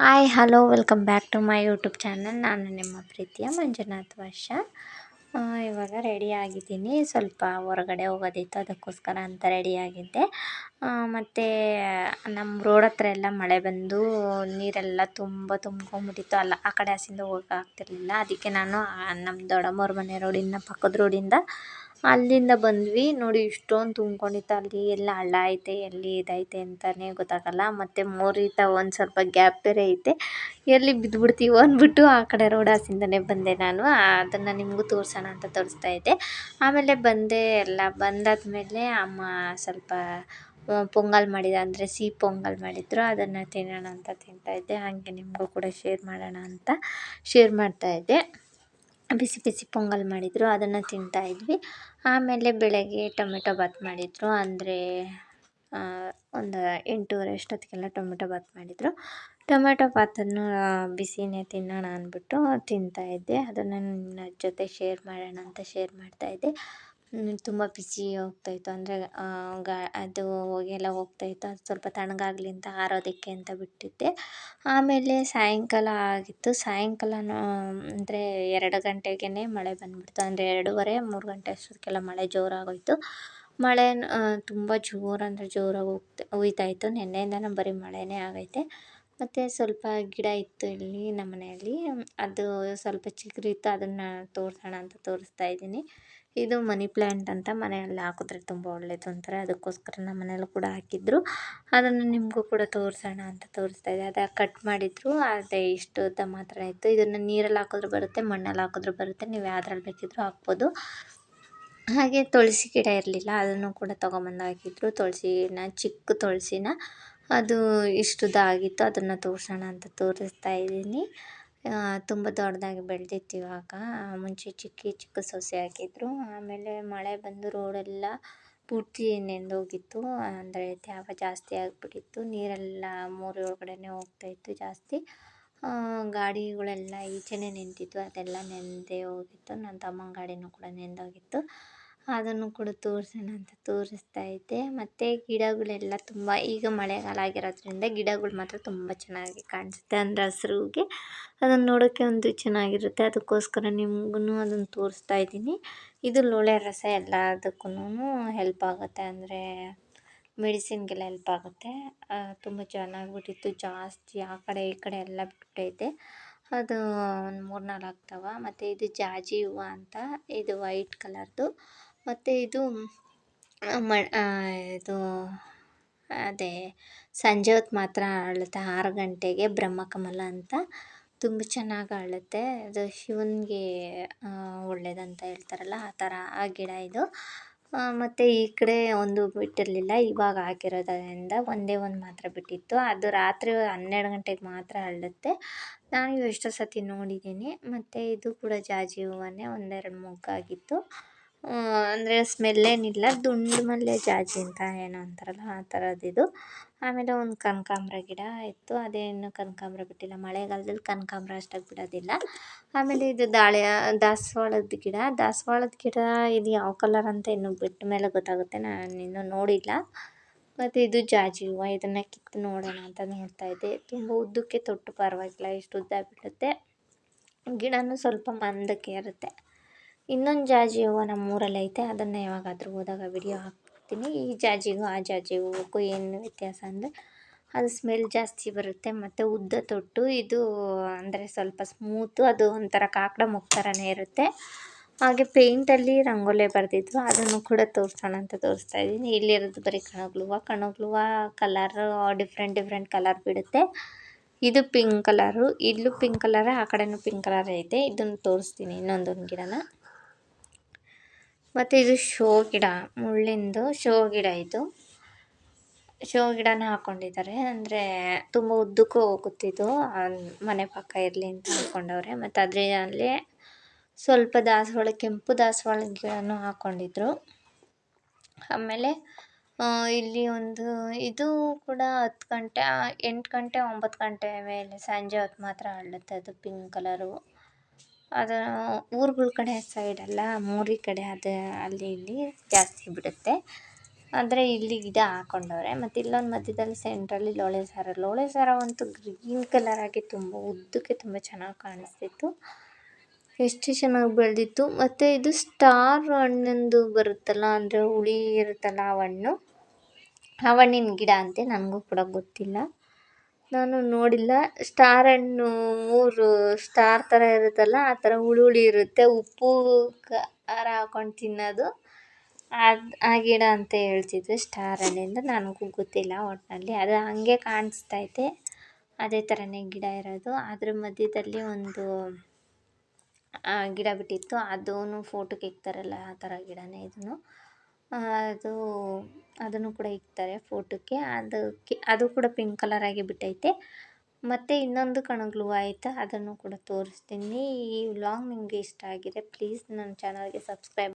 Hi hello welcome back to my YouTube channel. ನಾನು ನಿಮ್ಮ ಪ್ರೀತಿಯ ಮಂಜುನಾಥ್ ವರ್ಷ. ಇವಾಗ ರೆಡಿ ಆಗಿದ್ದೀನಿ. ಸ್ವಲ್ಪ ಹೊರಗಡೆ ಹೋಗೋದಿತ್ತು, ಅದಕ್ಕೋಸ್ಕರ ಅಂತ ರೆಡಿಯಾಗಿದ್ದೆ. ಮತ್ತು ನಮ್ಮ ರೋಡ್ ಹತ್ರ ಎಲ್ಲ ಮಳೆ ಬಂದು ನೀರೆಲ್ಲ ತುಂಬ್ಕೊಂಬಿಟ್ಟಿತ್ತು. ಆ ಕಡೆ ಹಸಿಂದ ಹೋಗಕ್ಕೆ ಆಗ್ತಿರ್ಲಿಲ್ಲ. ಅದಕ್ಕೆ ನಾನು ನಮ್ಮ ದೊಡ್ಡಮ್ಮವ್ರ ಮನೆ ರೋಡಿಂದ, ಪಕ್ಕದ ರೋಡಿಂದ ಅಲ್ಲಿಂದ ಬಂದ್ವಿ. ನೋಡಿ ಇಷ್ಟೊಂದು ತುಂಬ್ಕೊಂಡಿತ್ತು. ಅಲ್ಲಿ ಎಲ್ಲ ಹಳ್ಳ ಐತೆ, ಎಲ್ಲಿ ಇದೈತೆ ಅಂತಲೇ ಗೊತ್ತಾಗಲ್ಲ. ಮತ್ತು ಮೋರಿತ ಒಂದು ಸ್ವಲ್ಪ ಗ್ಯಾಪ್ ಬೇರೆ ಐತೆ, ಎಲ್ಲಿ ಬಿದ್ದುಬಿಡ್ತೀವೋ ಅಂದ್ಬಿಟ್ಟು ಆ ಕಡೆ ರೋಡ್ ಹಸಿಂದನೇ ಬಂದೆ ನಾನು. ಅದನ್ನು ನಿಮಗೂ ತೋರಿಸೋಣ ಅಂತ ತೋರಿಸ್ತಾ ಇದ್ದೆ. ಆಮೇಲೆ ಬಂದೆ. ಎಲ್ಲ ಬಂದಾದ್ಮೇಲೆ ಅಮ್ಮ ಸ್ವಲ್ಪ ಪೊಂಗಲ್ ಮಾಡಿದ, ಅಂದರೆ ಸಿಹಿ ಪೊಂಗಲ್ ಮಾಡಿದ್ರು. ಅದನ್ನು ತಿನ್ನೋಣ ಅಂತ ತಿಂತಾಯಿದ್ದೆ. ಹಾಗೆ ನಿಮಗೂ ಕೂಡ ಶೇರ್ ಮಾಡೋಣ ಅಂತ ಶೇರ್ ಮಾಡ್ತಾಯಿದ್ದೆ. ಬಿಸಿ ಬಿಸಿ ಪೊಂಗಲ್ ಮಾಡಿದರು, ಅದನ್ನು ತಿಂತಾಯಿದ್ವಿ. ಆಮೇಲೆ ಬೆಳಗ್ಗೆ ಟೊಮೆಟೊ ಬಾತ್ ಮಾಡಿದರು. ಅಂದರೆ ಒಂದು 8:30 ಅಷ್ಟೊತ್ತಿಗೆಲ್ಲ ಟೊಮೆಟೊ ಬಾತ್ ಮಾಡಿದರು. ಟೊಮೆಟೊ ಬಾತನ್ನು ಬಿಸಿನೇ ತಿನ್ನೋಣ ಅಂದ್ಬಿಟ್ಟು ತಿಂತಾಯಿದ್ದೆ. ಅದನ್ನು ನನ್ನ ಜೊತೆ ಶೇರ್ ಮಾಡೋಣ ಅಂತ ಶೇರ್ ಮಾಡ್ತಾಯಿದ್ದೆ. ತುಂಬ ಬಿಸಿ ಹೋಗ್ತಾಯಿತ್ತು, ಅಂದರೆ ಅದು ಹೊಗೆಲ್ಲ ಹೋಗ್ತಾಯಿತ್ತು. ಅದು ಸ್ವಲ್ಪ ತಣ್ಣಗಾಗಲಿ ಅಂತ, ಆರೋದಕ್ಕೆ ಅಂತ ಬಿಟ್ಟಿದ್ದೆ. ಆಮೇಲೆ ಸಾಯಂಕಾಲ ಆಗಿತ್ತು. ಸಾಯಂಕಾಲನೂ ಅಂದರೆ 2 ಗಂಟೆಗೇ ಮಳೆ ಬಂದುಬಿಡ್ತು. ಅಂದರೆ 2:30, 3 ಗಂಟೆ ಅಷ್ಟೊತ್ತಿಗೆಲ್ಲ ಮಳೆ ಜೋರಾಗೋಯಿತು. ಮಳೆ ತುಂಬ ಜೋರು, ಅಂದರೆ ಜೋರಾಗಿ ಹುಯ್ತಾಯಿತ್ತು. ನಿನ್ನೆಯಿಂದನೂ ಬರೀ ಮಳೆನೇ ಆಗೈತೆ. ಮತ್ತು ಸ್ವಲ್ಪ ಗಿಡ ಇತ್ತು ಇಲ್ಲಿ ನಮ್ಮ ಮನೆಯಲ್ಲಿ, ಅದು ಸ್ವಲ್ಪ ಚಿಗುರಿತ್ತು. ಅದನ್ನು ತೋರಿಸೋಣ ಅಂತ ತೋರಿಸ್ತಾ ಇದ್ದೀನಿ. ಇದು ಮನಿ ಪ್ಲ್ಯಾಂಟ್ ಅಂತ, ಮನೆಯಲ್ಲಿ ಹಾಕಿದ್ರೆ ತುಂಬ ಒಳ್ಳೆಯದು ಅಂತಾರೆ. ಅದಕ್ಕೋಸ್ಕರ ನಮ್ಮ ಮನೆಯಲ್ಲೂ ಕೂಡ ಹಾಕಿದ್ರು. ಅದನ್ನು ನಿಮಗೂ ಕೂಡ ತೋರಿಸೋಣ ಅಂತ ತೋರಿಸ್ತಾ ಇದೆ. ಅದು ಕಟ್ ಮಾಡಿದ್ರು, ಅದೇ ಇಷ್ಟು ಉದ್ದ ಮಾತ್ರ ಇತ್ತು. ಇದನ್ನು ನೀರಲ್ಲಿ ಹಾಕಿದ್ರೂ ಬರುತ್ತೆ, ಮಣ್ಣಲ್ಲಿ ಹಾಕಿದ್ರೂ ಬರುತ್ತೆ. ನೀವು ಯಾವ್ದ್ರಲ್ಲಿ ಬೇಕಿದ್ರೂ ಹಾಕ್ಬೋದು. ಹಾಗೆ ತುಳಸಿ ಗಿಡ ಇರಲಿಲ್ಲ, ಅದನ್ನು ಕೂಡ ತೊಗೊಂಬಂದು ಹಾಕಿದ್ರು. ಚಿಕ್ಕ ತುಳಸಿನ, ಅದು ಇಷ್ಟುದ್ದ ಆಗಿತ್ತು. ಅದನ್ನು ತೋರಿಸೋಣ ಅಂತ ತೋರಿಸ್ತಾ ಇದ್ದೀನಿ. ತುಂಬ ದೊಡ್ಡದಾಗಿ ಬೆಳೆದಿತ್ತು ಇವಾಗ. ಮುಂಚೆ ಚಿಕ್ಕ ಸೊಸೆ ಹಾಕಿದ್ರು. ಆಮೇಲೆ ಮಳೆ ಬಂದು ರೋಡೆಲ್ಲ ಪೂರ್ತಿ ನೆಂದೋಗಿತ್ತು. ಅಂದರೆ ತ್ಯಾವ ಜಾಸ್ತಿ ಆಗಿಬಿಟ್ಟಿತ್ತು. ನೀರೆಲ್ಲ ಮೋರಿ ಒಳಗಡೆನೇ ಹೋಗ್ತಾಯಿತ್ತು ಜಾಸ್ತಿ. ಗಾಡಿಗಳೆಲ್ಲ ಈಚೆನೇ ನಿಂತಿತ್ತು, ಅದೆಲ್ಲ ನೆಂದೇ ಹೋಗಿತ್ತು. ನನ್ನ ತಮ್ಮನ ಗಾಡಿನೂ ಕೂಡ ನೆಂದೋಗಿತ್ತು. ಅದನ್ನು ಕೂಡ ತೋರಿಸೋಣ ಅಂತ ತೋರಿಸ್ತಾ ಇದ್ದೆ. ಮತ್ತು ಗಿಡಗಳೆಲ್ಲ ತುಂಬ, ಈಗ ಮಳೆಗಾಲ ಆಗಿರೋದ್ರಿಂದ ಗಿಡಗಳು ಮಾತ್ರ ತುಂಬ ಚೆನ್ನಾಗಿ ಕಾಣಿಸುತ್ತೆ. ಅಂದರೆ ಹಸ್ರುಗೆ ಅದನ್ನು ನೋಡೋಕ್ಕೆ ಒಂದು ಚೆನ್ನಾಗಿರುತ್ತೆ. ಅದಕ್ಕೋಸ್ಕರ ನಿಮಗೂ ಅದನ್ನು ತೋರಿಸ್ತಾ ಇದ್ದೀನಿ. ಇದು ಲೋಳೆ ರಸ ಎಲ್ಲದಕ್ಕೂ ಹೆಲ್ಪ್ ಆಗುತ್ತೆ, ಅಂದರೆ ಮೆಡಿಸಿನ್ಗೆಲ್ಲ ಹೆಲ್ಪ್ ಆಗುತ್ತೆ. ತುಂಬ ಚೆನ್ನಾಗಿಬಿಟ್ಟಿತ್ತು. ಜಾಸ್ತಿ ಆ ಕಡೆ ಈ ಕಡೆ ಎಲ್ಲ ಬಿಟ್ಟೈತೆ. ಅದು ಒಂದು 3-4 ಆಗ್ತಾವ. ಮತ್ತು ಇದು ಜಾಜಿ ಹೂವು ಅಂತ, ಇದು ವೈಟ್ ಕಲರ್ದು. ಮತ್ತು ಇದು ಇದು ಅದೇ ಸಂಜೆ ಹೊತ್ತು ಮಾತ್ರ ಅರಳುತ್ತೆ, 6 ಗಂಟೆಗೆ. ಬ್ರಹ್ಮಕಮಲ ಅಂತ, ತುಂಬ ಚೆನ್ನಾಗಿ ಅರಳುತ್ತೆ. ಅದು ಶಿವನಿಗೆ ಒಳ್ಳೇದಂತ ಹೇಳ್ತಾರಲ್ಲ, ಆ ಥರ ಆ ಗಿಡ ಇದು. ಮತ್ತು ಈ ಕಡೆ ಒಂದು ಬಿಟ್ಟಿರಲಿಲ್ಲ, ಇವಾಗ ಹಾಕಿರೋದ್ರಿಂದ ಒಂದೇ ಒಂದು ಮಾತ್ರ ಬಿಟ್ಟಿತ್ತು. ಅದು ರಾತ್ರಿ 12 ಗಂಟೆಗೆ ಮಾತ್ರ ಅರಳುತ್ತೆ. ನಾನು ಎಷ್ಟೋ ಸತಿ ನೋಡಿದ್ದೀನಿ. ಮತ್ತು ಇದು ಕೂಡ ಜಾಜಿ ಹೂವನ್ನೇ, 1-2 ಮೊಗ್ಗಾಗಿತ್ತು. ಅಂದರೆ ಸ್ಮೆಲ್ಲೇನಿಲ್ಲ, ದುಂಡು ಮಲ್ಲೆ ಜಾಜಿ ಅಂತ ಏನೋ ಅಂತಾರಲ್ಲ, ಆ ಥರದ್ದಿದು. ಆಮೇಲೆ ಒಂದು ಕನಕಾಂಬ್ರ ಗಿಡ ಇತ್ತು, ಅದೇನು ಕನಕಾಂಬ್ರ ಬಿಟ್ಟಿಲ್ಲ. ಮಳೆಗಾಲದಲ್ಲಿ ಕನಕಾಂಬ್ರ ಅಷ್ಟಾಗಿ ಬಿಡೋದಿಲ್ಲ. ಆಮೇಲೆ ಇದು ದಾಸವಾಳದ ಗಿಡ. ಇದು ಯಾವ ಕಲರ್ ಅಂತ ಇನ್ನೂ ಬಿಟ್ಟ ಮೇಲೆ ಗೊತ್ತಾಗುತ್ತೆ, ನಾನು ಇನ್ನೂ ನೋಡಿಲ್ಲ. ಮತ್ತು ಇದು ಜಾಜಿ ಹೂವು. ಇದನ್ನು ಕಿತ್ತು ನೋಡೋಣ ಅಂತ ನೋಡ್ತಾಯಿದ್ದೆ. ತುಂಬ ಉದ್ದಕ್ಕೆ ತೊಟ್ಟು ಪರವಾಗಿಲ್ಲ, ಇಷ್ಟು ಉದ್ದ ಬಿಡುತ್ತೆ. ಗಿಡನೂ ಸ್ವಲ್ಪ ಮಂದಕ್ಕೆ ಇರುತ್ತೆ. ಇನ್ನೊಂದು ಜಾಜಿ ಹೂವು ನಮ್ಮೂರಲ್ಲಿ ಐತೆ, ಅದನ್ನು ಯಾವಾಗಾದರೂ ಹೋದಾಗ ವಿಡಿಯೋ ಹಾಕ್ತೀನಿ. ಈ ಜಾಜಿಗೂ ಆ ಜಾಜಿ ಹೂವಕ್ಕೂ ಏನು ವ್ಯತ್ಯಾಸ ಅಂದರೆ, ಅದು ಸ್ಮೆಲ್ ಜಾಸ್ತಿ ಬರುತ್ತೆ ಮತ್ತು ಉದ್ದ ತೊಟ್ಟು. ಇದು ಅಂದರೆ ಸ್ವಲ್ಪ ಸ್ಮೂತು, ಅದು ಒಂಥರ ಕಾಕಡ ಮೊಗ್ಗು ಥರನೇ ಇರುತ್ತೆ. ಹಾಗೆ ಪೇಂಟಲ್ಲಿ ರಂಗೋಲಿ ಬರೆದಿದ್ರು, ಅದನ್ನು ಕೂಡ ತೋರಿಸೋಣ ಅಂತ ತೋರಿಸ್ತಾ ಇದ್ದೀನಿ. ಇಲ್ಲಿರೋದು ಬರೀ ಕಣಗ್ಲೂವು ಕಲರು ಡಿಫ್ರೆಂಟ್ ಕಲರ್ ಬಿಡುತ್ತೆ. ಇದು ಪಿಂಕ್ ಕಲರು, ಇಲ್ಲೂ ಪಿಂಕ್ ಕಲರ್, ಆ ಕಡೆನೂ ಪಿಂಕ್ ಕಲರ್ ಐತೆ. ಇದನ್ನು ತೋರಿಸ್ತೀನಿ, ಇನ್ನೊಂದೊಂದು ಗಿಡನ. ಮತ್ತು ಇದು ಶೋ ಗಿಡ, ಮುಳ್ಳಿಂದು ಶೋ ಗಿಡ. ಇದು ಶೋ ಗಿಡನ ಹಾಕ್ಕೊಂಡಿದ್ದಾರೆ, ಅಂದರೆ ತುಂಬ ಉದ್ದಕ್ಕೂ ಹೋಗುತ್ತಿದ್ದು, ಮನೆ ಪಕ್ಕ ಇರಲಿ ಅಂತ ಹಾಕ್ಕೊಂಡವ್ರೆ. ಮತ್ತು ಅದರಲ್ಲಿ ಸ್ವಲ್ಪ ಕೆಂಪು ದಾಸವಾಳದ ಗಿಡನೂ ಹಾಕ್ಕೊಂಡಿದ್ರು. ಆಮೇಲೆ ಇಲ್ಲಿ ಒಂದು, ಇದು ಕೂಡ 10 ಗಂಟೆ 8 ಗಂಟೆ 9 ಗಂಟೆ ಮೇಲೆ ಸಂಜೆ ಹೊತ್ತು ಮಾತ್ರ ಅರಳುತ್ತೆ. ಅದು ಪಿಂಕ್ ಕಲರು. ಅದು ಊರುಗಳ ಕಡೆ ಸೈಡೆಲ್ಲ, ಮೋರಿ ಕಡೆ, ಅದು ಅಲ್ಲಿ ಇಲ್ಲಿ ಜಾಸ್ತಿ ಬಿಡುತ್ತೆ. ಆದರೆ ಇಲ್ಲಿ ಗಿಡ ಹಾಕೊಂಡವ್ರೆ. ಮತ್ತು ಇಲ್ಲೊಂದು ಮಧ್ಯದಲ್ಲಿ ಸೆಂಟ್ರಲ್ಲಿ ಲೋಳೆ ಸರ ಅಂತೂ ಗ್ರೀನ್ ಕಲರ್ ಆಗಿ ತುಂಬ ಉದ್ದಕ್ಕೆ ತುಂಬ ಚೆನ್ನಾಗಿ ಕಾಣಿಸ್ತಿತ್ತು. ಎಷ್ಟು ಚೆನ್ನಾಗಿ ಬೆಳೆದಿತ್ತು. ಮತ್ತು ಇದು ಸ್ಟಾರ್ ಹಣ್ಣಿಂದು ಬರುತ್ತಲ್ಲ, ಅಂದರೆ ಹುಳಿ ಇರುತ್ತಲ್ಲ ಆ ಹಣ್ಣಿನ ಗಿಡ ಅಂತೆ. ನನಗೂ ಕೂಡ ಗೊತ್ತಿಲ್ಲ, ನಾನು ನೋಡಿಲ್ಲ. ಸ್ಟಾರ್ ಹಣ್ಣು 3 ಸ್ಟಾರ್ ಥರ ಇರುತ್ತಲ್ಲ, ಆ ಥರ ಹುಳಿ ಇರುತ್ತೆ, ಉಪ್ಪು ಖಾರ ಹಾಕೊಂಡು ತಿನ್ನೋದು. ಆ ಗಿಡ ಅಂತ ಹೇಳ್ತಿದ್ರು ಸ್ಟಾರ್ ಹಣ್ಣಿಂದ. ನನಗೂ ಗೊತ್ತಿಲ್ಲ ಒಟ್ಟಿನಲ್ಲಿ. ಅದು ಹಾಗೆ ಕಾಣಿಸ್ತೈತೆ, ಅದೇ ಥರನೇ ಗಿಡ ಇರೋದು. ಅದ್ರ ಮಧ್ಯದಲ್ಲಿ ಒಂದು ಗಿಡ ಬಿಟ್ಟಿತ್ತು, ಅದೂ ಫೋಟೋಗೆ ಇಕ್ತಾರಲ್ಲ ಆ ಥರ ಗಿಡನೇ ಇದನ್ನು. ಅದನ್ನು ಕೂಡ ಇಕ್ತಾರೆ ಫೋಟೋಕ್ಕೆ. ಅದು ಕೂಡ ಪಿಂಕ್ ಕಲರ್ ಆಗಿ ಬಿಟ್ಟೈತೆ. ಮತ್ತು ಇನ್ನೊಂದು ಕಣಗಿಲು ಆಯಿತಾ, ಅದನ್ನು ಕೂಡ ತೋರಿಸ್ತೀನಿ. ಈ ವ್ಲಾಗ್ ನಿಮಗೆ ಇಷ್ಟ ಆಗಿದೆ ಪ್ಲೀಸ್ ನನ್ನ ಚಾನಲ್ಗೆ ಸಬ್ಸ್ಕ್ರೈಬ್